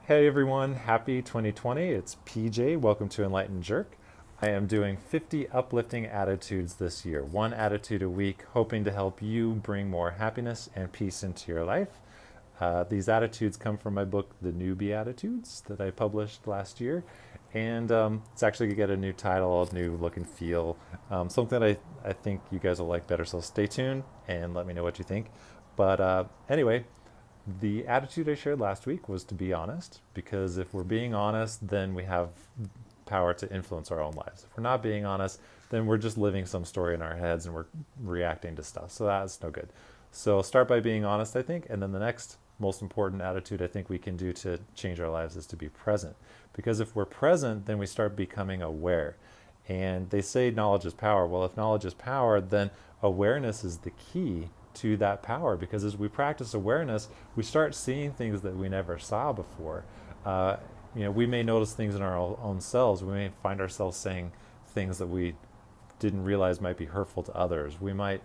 Hey everyone, happy 2020. It's PJ. Welcome to Enlightened Jerk. I am doing 50 uplifting attitudes this year, one attitude a week, hoping to help you bring more happiness and peace into your life. These attitudes come from my book, The New Beatitudes, that I published last year. And it's actually going to get a new title, a new look and feel, something that I think you guys will like better. So stay tuned and let me know what you think. But anyway, the attitude I shared last week was to be honest, because if we're being honest, then we have power to influence our own lives. If we're not being honest, then we're just living some story in our heads and we're reacting to stuff. So that's no good. So start by being honest, I think, and then the next most important attitude I think we can do to change our lives is to be present. Because if we're present, then we start becoming aware. And they say knowledge is power. Well, if knowledge is power, then awareness is the key to that power, because as we practice awareness, we start seeing things that we never saw before. Uh, we may notice things in our own selves. We may find ourselves saying things that we didn't realize might be hurtful to others. We might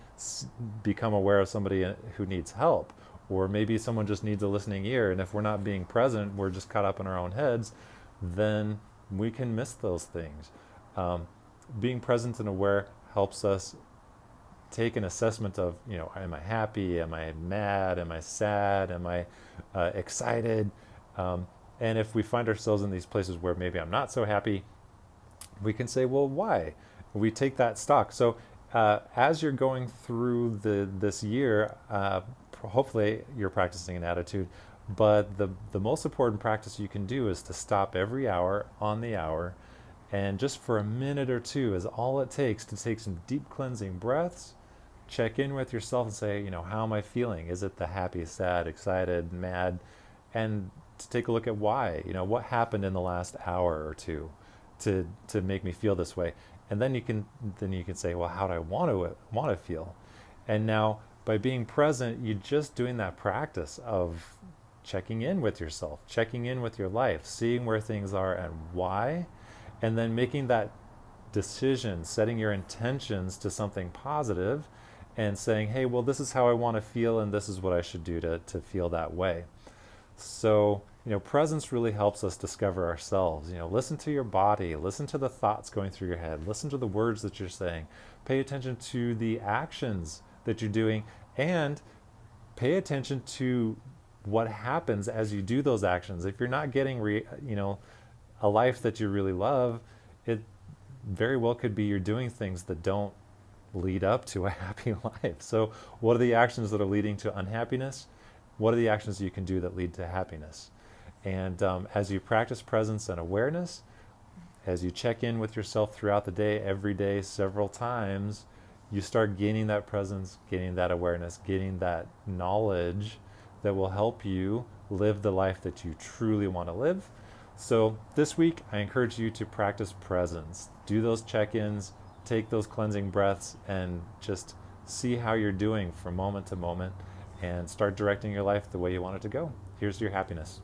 become aware of somebody who needs help, or maybe someone just needs a listening ear. And if we're not being present, we're just caught up in our own heads, then we can miss those things. Um, Being present and aware helps us take an assessment of, am I happy? Am I mad? Am I sad? Am I excited? And if we find ourselves in these places where maybe I'm not so happy, we can say, well, why? We take that stock. So as you're going through this year, hopefully you're practicing an attitude, but the most important practice you can do is to stop every hour on the hour, and just for a minute or two is all it takes to take some deep cleansing breaths, check in with yourself and say, how am I feeling? Is it the happy, sad, excited, mad? And to take a look at why, what happened in the last hour or two to make me feel this way. And then you can say, well, how do I want to feel? And now by being present, you're just doing that practice of checking in with yourself, checking in with your life, seeing where things are and why, and then making that decision, setting your intentions to something positive and saying, hey, well, this is how I want to feel and this is what I should do to feel that way. So, presence really helps us discover ourselves. Listen to your body, listen to the thoughts going through your head, listen to the words that you're saying, pay attention to the actions that you're doing, and pay attention to what happens as you do those actions. If you're not getting, a life that you really love, it very well could be you're doing things that don't lead up to a happy life. So what are the actions that are leading to unhappiness? What are the actions you can do that lead to happiness? And as you practice presence and awareness, as you check in with yourself throughout the day, every day, several times, you start gaining that presence, gaining that awareness, gaining that knowledge that will help you live the life that you truly want to live. So this week, I encourage you to practice presence. Do those check-ins, take those cleansing breaths, and just see how you're doing from moment to moment and start directing your life the way you want it to go. Here's your happiness.